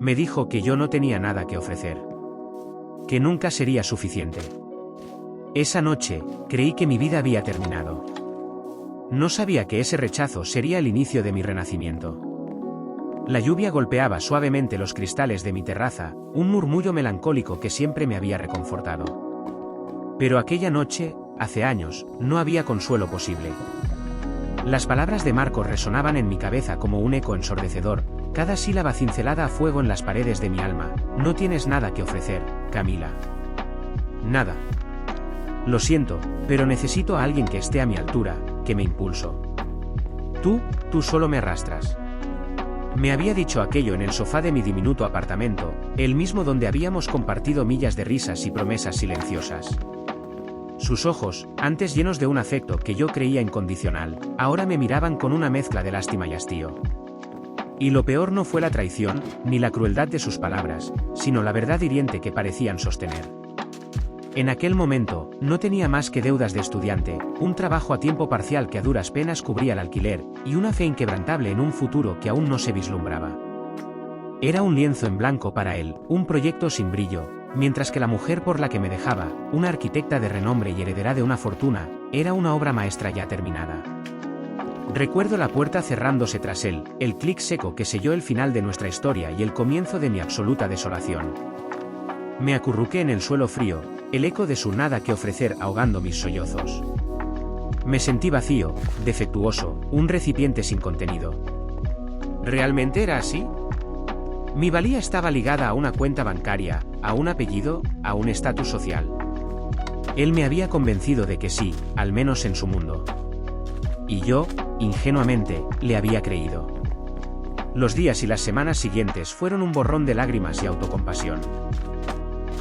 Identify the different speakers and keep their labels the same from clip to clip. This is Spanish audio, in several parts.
Speaker 1: Me dijo que yo no tenía nada que ofrecer. Que nunca sería suficiente. Esa noche, creí que mi vida había terminado. No sabía que ese rechazo sería el inicio de mi renacimiento. La lluvia golpeaba suavemente los cristales de mi terraza, un murmullo melancólico que siempre me había reconfortado. Pero aquella noche, hace años, no había consuelo posible. Las palabras de Marcos resonaban en mi cabeza como un eco ensordecedor, cada sílaba cincelada a fuego en las paredes de mi alma. No tienes nada que ofrecer, Camila. Nada. Lo siento, pero necesito a alguien que esté a mi altura, que me impulso. Tú solo me arrastras. Me había dicho aquello en el sofá de mi diminuto apartamento, el mismo donde habíamos compartido millas de risas y promesas silenciosas. Sus ojos, antes llenos de un afecto que yo creía incondicional, ahora me miraban con una mezcla de lástima y hastío. Y lo peor no fue la traición, ni la crueldad de sus palabras, sino la verdad hiriente que parecían sostener. En aquel momento, no tenía más que deudas de estudiante, un trabajo a tiempo parcial que a duras penas cubría el alquiler, y una fe inquebrantable en un futuro que aún no se vislumbraba. Era un lienzo en blanco para él, un proyecto sin brillo, mientras que la mujer por la que me dejaba, una arquitecta de renombre y heredera de una fortuna, era una obra maestra ya terminada. Recuerdo la puerta cerrándose tras él, el clic seco que selló el final de nuestra historia y el comienzo de mi absoluta desolación. Me acurruqué en el suelo frío, el eco de su nada que ofrecer ahogando mis sollozos. Me sentí vacío, defectuoso, un recipiente sin contenido. ¿Realmente era así? Mi valía estaba ligada a una cuenta bancaria, a un apellido, a un estatus social. Él me había convencido de que sí, al menos en su mundo. Y yo, ingenuamente, le había creído. Los días y las semanas siguientes fueron un borrón de lágrimas y autocompasión.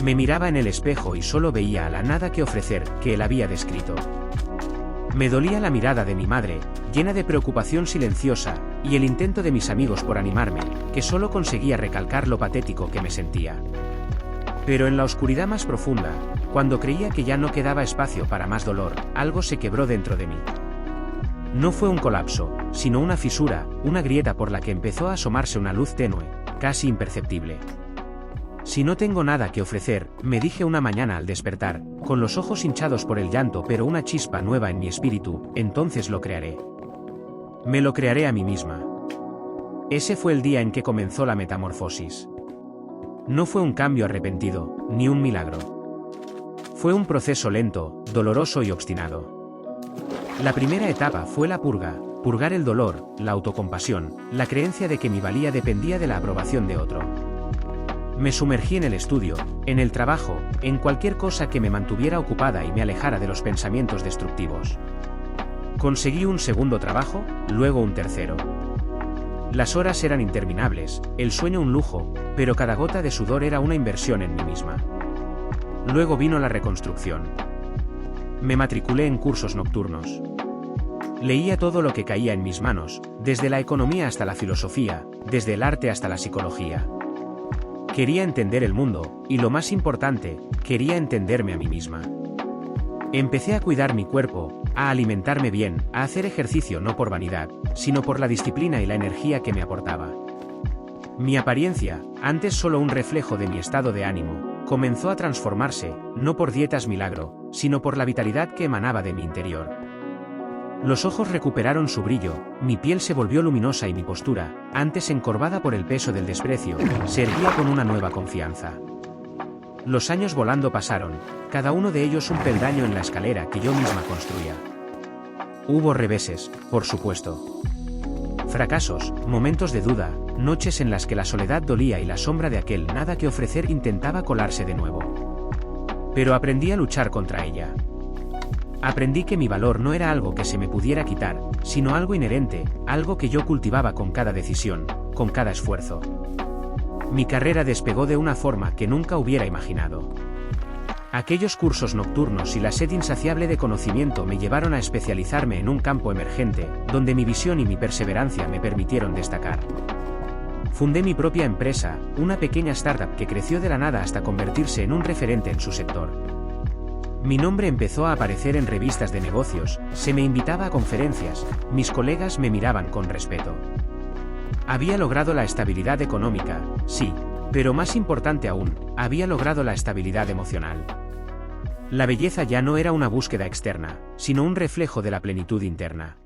Speaker 1: Me miraba en el espejo y solo veía a la nada que ofrecer que él había descrito. Me dolía la mirada de mi madre, llena de preocupación silenciosa, y el intento de mis amigos por animarme, que solo conseguía recalcar lo patético que me sentía. Pero en la oscuridad más profunda, cuando creía que ya no quedaba espacio para más dolor, algo se quebró dentro de mí. No fue un colapso, sino una fisura, una grieta por la que empezó a asomarse una luz tenue, casi imperceptible. Si no tengo nada que ofrecer, me dije una mañana al despertar, con los ojos hinchados por el llanto pero una chispa nueva en mi espíritu, entonces lo crearé. Me lo crearé a mí misma. Ese fue el día en que comenzó la metamorfosis. No fue un cambio arrepentido, ni un milagro. Fue un proceso lento, doloroso y obstinado. La primera etapa fue la purga, purgar el dolor, la autocompasión, la creencia de que mi valía dependía de la aprobación de otro. Me sumergí en el estudio, en el trabajo, en cualquier cosa que me mantuviera ocupada y me alejara de los pensamientos destructivos. Conseguí un segundo trabajo, luego un tercero. Las horas eran interminables, el sueño un lujo, pero cada gota de sudor era una inversión en mí misma. Luego vino la reconstrucción. Me matriculé en cursos nocturnos. Leía todo lo que caía en mis manos, desde la economía hasta la filosofía, desde el arte hasta la psicología. Quería entender el mundo, y lo más importante, quería entenderme a mí misma. Empecé a cuidar mi cuerpo, a alimentarme bien, a hacer ejercicio no por vanidad, sino por la disciplina y la energía que me aportaba. Mi apariencia, antes solo un reflejo de mi estado de ánimo, comenzó a transformarse, no por dietas milagro, sino por la vitalidad que emanaba de mi interior. Los ojos recuperaron su brillo, mi piel se volvió luminosa y mi postura, antes encorvada por el peso del desprecio, se erguía con una nueva confianza. Los años volando pasaron, cada uno de ellos un peldaño en la escalera que yo misma construía. Hubo reveses, por supuesto. Fracasos, momentos de duda, noches en las que la soledad dolía y la sombra de aquel nada que ofrecer intentaba colarse de nuevo. Pero aprendí a luchar contra ella. Aprendí que mi valor no era algo que se me pudiera quitar, sino algo inherente, algo que yo cultivaba con cada decisión, con cada esfuerzo. Mi carrera despegó de una forma que nunca hubiera imaginado. Aquellos cursos nocturnos y la sed insaciable de conocimiento me llevaron a especializarme en un campo emergente, donde mi visión y mi perseverancia me permitieron destacar. Fundé mi propia empresa, una pequeña startup que creció de la nada hasta convertirse en un referente en su sector. Mi nombre empezó a aparecer en revistas de negocios, se me invitaba a conferencias, mis colegas me miraban con respeto. Había logrado la estabilidad económica, sí, Pero más importante aún, había logrado la estabilidad emocional. La belleza ya no era una búsqueda externa, sino un reflejo de la plenitud interna.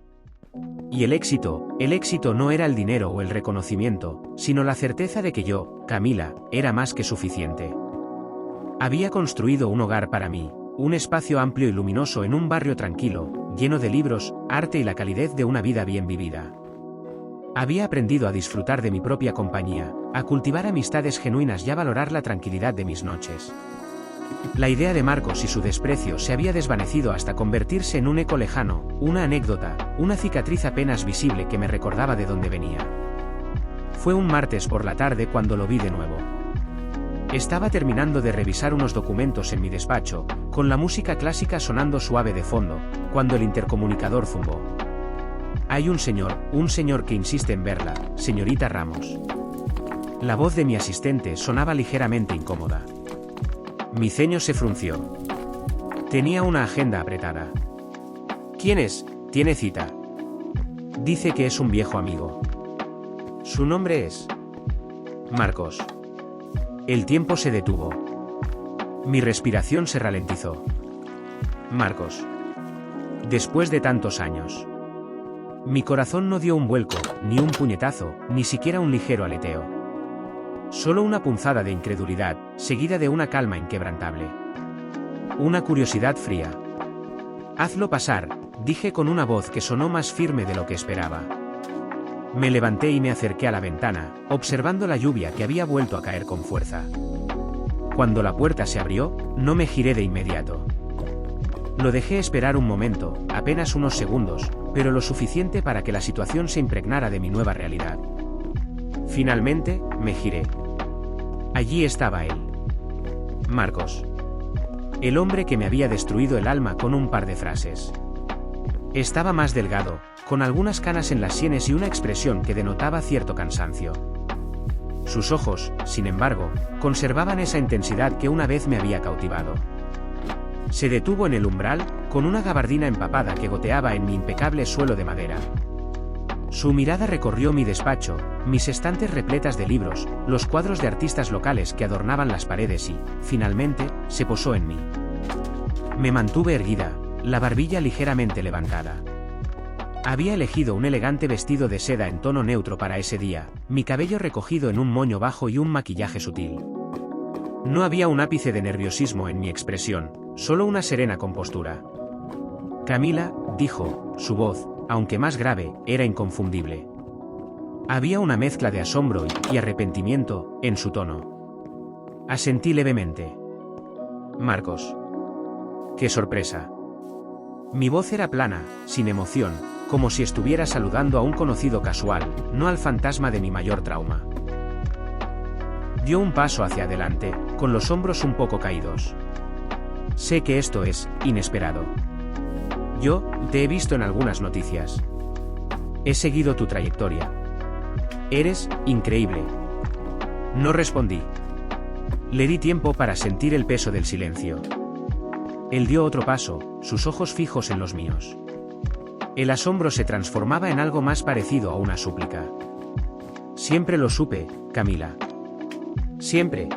Speaker 1: Y el éxito no era el dinero o el reconocimiento, sino la certeza de que yo, Camila, era más que suficiente. Había construido un hogar para mí, un espacio amplio y luminoso en un barrio tranquilo, lleno de libros, arte y la calidez de una vida bien vivida. Había aprendido a disfrutar de mi propia compañía, a cultivar amistades genuinas y a valorar la tranquilidad de mis noches. La idea de Marcos y su desprecio se había desvanecido hasta convertirse en un eco lejano, una anécdota, una cicatriz apenas visible que me recordaba de dónde venía. Fue un martes por la tarde cuando lo vi de nuevo. Estaba terminando de revisar unos documentos en mi despacho, con la música clásica sonando suave de fondo, cuando el intercomunicador zumbó. Hay un señor que insiste en verla, señorita Ramos. La voz de mi asistente sonaba ligeramente incómoda. Mi ceño se frunció. Tenía una agenda apretada. ¿Quién es? Tiene cita. Dice que es un viejo amigo. Su nombre es Marcos. El tiempo se detuvo. Mi respiración se ralentizó. Marcos. Después de tantos años. Mi corazón no dio un vuelco, ni un puñetazo, ni siquiera un ligero aleteo. Solo una punzada de incredulidad, seguida de una calma inquebrantable. Una curiosidad fría. Hazlo pasar, dije con una voz que sonó más firme de lo que esperaba. Me levanté y me acerqué a la ventana, observando la lluvia que había vuelto a caer con fuerza. Cuando la puerta se abrió, no me giré de inmediato. Lo dejé esperar un momento, apenas unos segundos, pero lo suficiente para que la situación se impregnara de mi nueva realidad. Finalmente, me giré. Allí estaba él. Marcos. El hombre que me había destruido el alma con un par de frases. Estaba más delgado, con algunas canas en las sienes y una expresión que denotaba cierto cansancio. Sus ojos, sin embargo, conservaban esa intensidad que una vez me había cautivado. Se detuvo en el umbral, con una gabardina empapada que goteaba en mi impecable suelo de madera. Su mirada recorrió mi despacho, mis estantes repletas de libros, los cuadros de artistas locales que adornaban las paredes y, finalmente, se posó en mí. Me mantuve erguida, la barbilla ligeramente levantada. Había elegido un elegante vestido de seda en tono neutro para ese día, mi cabello recogido en un moño bajo y un maquillaje sutil. No había un ápice de nerviosismo en mi expresión, solo una serena compostura. Camila, dijo, su voz, aunque más grave, era inconfundible. Había una mezcla de asombro y arrepentimiento en su tono. Asentí levemente. Marcos. ¡Qué sorpresa! Mi voz era plana, sin emoción, como si estuviera saludando a un conocido casual, no al fantasma de mi mayor trauma. Dio un paso hacia adelante, con los hombros un poco caídos. Sé que esto es inesperado. Yo te he visto en algunas noticias. He seguido tu trayectoria. Eres increíble. No respondí. Le di tiempo para sentir el peso del silencio. Él dio otro paso, sus ojos fijos en los míos. El asombro se transformaba en algo más parecido a una súplica. Siempre lo supe, Camila. Siempre.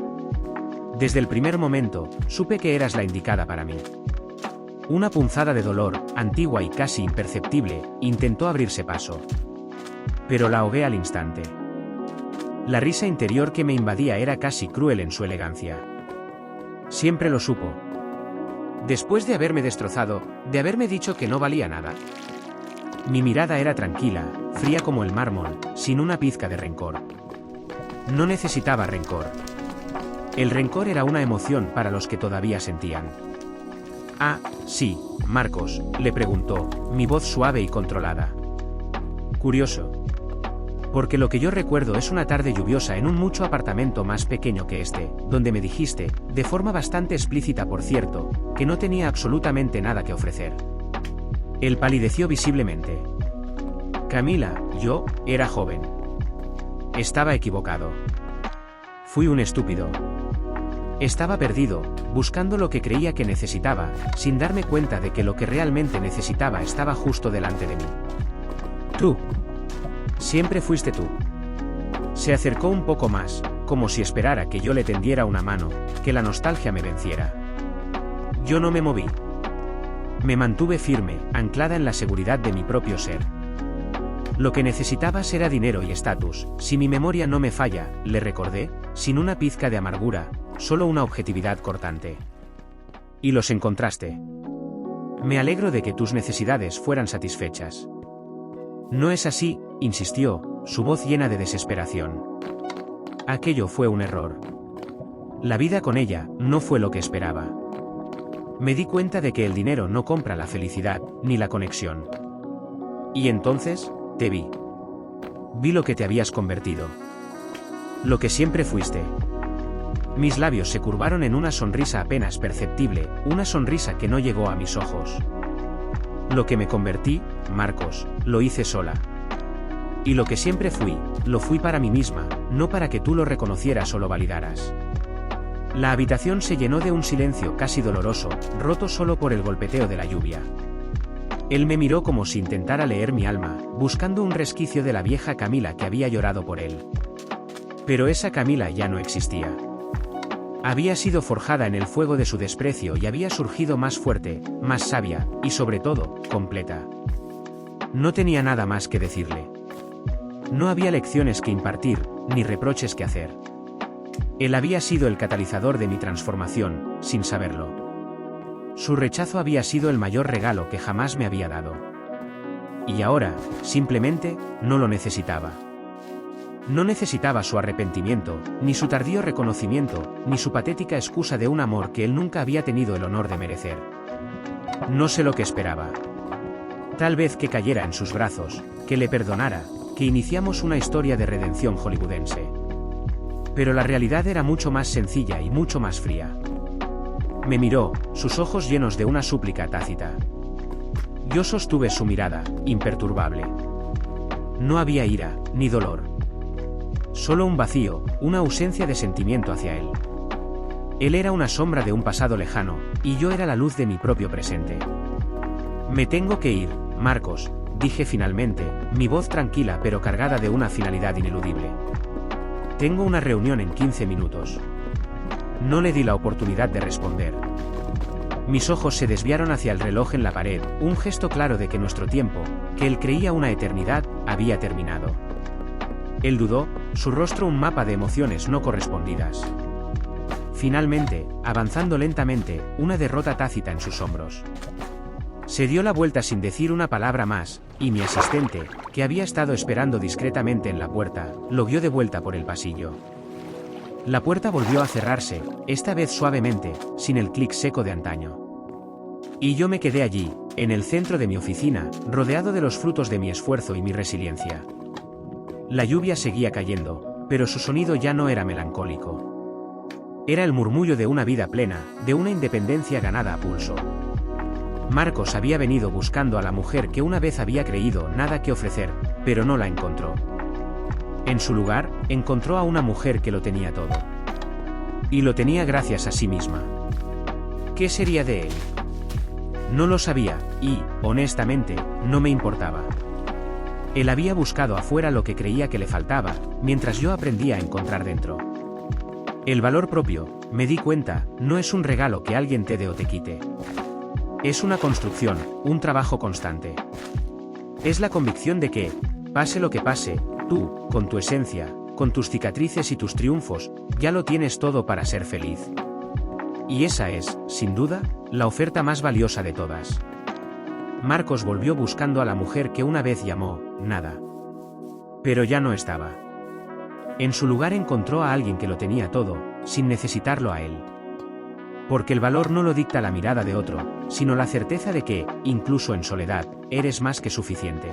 Speaker 1: Desde el primer momento, supe que eras la indicada para mí. Una punzada de dolor, antigua y casi imperceptible, intentó abrirse paso. Pero la ahogué al instante. La risa interior que me invadía era casi cruel en su elegancia. Siempre lo supo. Después de haberme destrozado, de haberme dicho que no valía nada. Mi mirada era tranquila, fría como el mármol, sin una pizca de rencor. No necesitaba rencor. El rencor era una emoción para los que todavía sentían. Ah, sí, Marcos, le preguntó, mi voz suave y controlada. Curioso. Porque lo que yo recuerdo es una tarde lluviosa en un mucho apartamento más pequeño que este, donde me dijiste, de forma bastante explícita por cierto, que no tenía absolutamente nada que ofrecer. Él palideció visiblemente. Camila, yo, era joven. Estaba equivocado. Fui un estúpido. Estaba perdido, buscando lo que creía que necesitaba, sin darme cuenta de que lo que realmente necesitaba estaba justo delante de mí. Tú. Siempre fuiste tú. Se acercó un poco más, como si esperara que yo le tendiera una mano, que la nostalgia me venciera. Yo no me moví. Me mantuve firme, anclada en la seguridad de mi propio ser. Lo que necesitabas era dinero y estatus, si mi memoria no me falla, le recordé, sin una pizca de amargura, solo una objetividad cortante. Y los encontraste. Me alegro de que tus necesidades fueran satisfechas. No es así, insistió, su voz llena de desesperación. Aquello fue un error. La vida con ella no fue lo que esperaba. Me di cuenta de que el dinero no compra la felicidad, ni la conexión. Y entonces, te vi. Vi lo que te habías convertido. Lo que siempre fuiste. Mis labios se curvaron en una sonrisa apenas perceptible, una sonrisa que no llegó a mis ojos. Lo que me convertí, Marcos, lo hice sola. Y lo que siempre fui, lo fui para mí misma, no para que tú lo reconocieras o lo validaras. La habitación se llenó de un silencio casi doloroso, roto solo por el golpeteo de la lluvia. Él me miró como si intentara leer mi alma, buscando un resquicio de la vieja Camila que había llorado por él. Pero esa Camila ya no existía. Había sido forjada en el fuego de su desprecio y había surgido más fuerte, más sabia, y sobre todo, completa. No tenía nada más que decirle. No había lecciones que impartir, ni reproches que hacer. Él había sido el catalizador de mi transformación, sin saberlo. Su rechazo había sido el mayor regalo que jamás me había dado. Y ahora, simplemente, no lo necesitaba. No necesitaba su arrepentimiento, ni su tardío reconocimiento, ni su patética excusa de un amor que él nunca había tenido el honor de merecer. No sé lo que esperaba. Tal vez que cayera en sus brazos, que le perdonara, que iniciamos una historia de redención hollywoodense. Pero la realidad era mucho más sencilla y mucho más fría. Me miró, sus ojos llenos de una súplica tácita. Yo sostuve su mirada, imperturbable. No había ira, ni dolor. Solo un vacío, una ausencia de sentimiento hacia él. Él era una sombra de un pasado lejano, y yo era la luz de mi propio presente. Me tengo que ir, Marcos, dije finalmente, mi voz tranquila pero cargada de una finalidad ineludible. Tengo una reunión en 15 minutos. No le di la oportunidad de responder. Mis ojos se desviaron hacia el reloj en la pared, un gesto claro de que nuestro tiempo, que él creía una eternidad, había terminado. Él dudó, su rostro un mapa de emociones no correspondidas. Finalmente, avanzando lentamente, una derrota tácita en sus hombros. Se dio la vuelta sin decir una palabra más, y mi asistente, que había estado esperando discretamente en la puerta, lo vio de vuelta por el pasillo. La puerta volvió a cerrarse, esta vez suavemente, sin el clic seco de antaño. Y yo me quedé allí, en el centro de mi oficina, rodeado de los frutos de mi esfuerzo y mi resiliencia. La lluvia seguía cayendo, pero su sonido ya no era melancólico. Era el murmullo de una vida plena, de una independencia ganada a pulso. Marcos había venido buscando a la mujer que una vez había creído nada que ofrecer, pero no la encontró. En su lugar, encontró a una mujer que lo tenía todo. Y lo tenía gracias a sí misma. ¿Qué sería de él? No lo sabía, y, honestamente, no me importaba. Él había buscado afuera lo que creía que le faltaba, mientras yo aprendía a encontrar dentro. El valor propio, me di cuenta, no es un regalo que alguien te dé o te quite. Es una construcción, un trabajo constante. Es la convicción de que, pase lo que pase, tú, con tu esencia, con tus cicatrices y tus triunfos, ya lo tienes todo para ser feliz. Y esa es, sin duda, la oferta más valiosa de todas. Marcos volvió buscando a la mujer que una vez llamó, nada. Pero ya no estaba. En su lugar encontró a alguien que lo tenía todo, sin necesitarlo a él. Porque el valor no lo dicta la mirada de otro, sino la certeza de que, incluso en soledad, eres más que suficiente.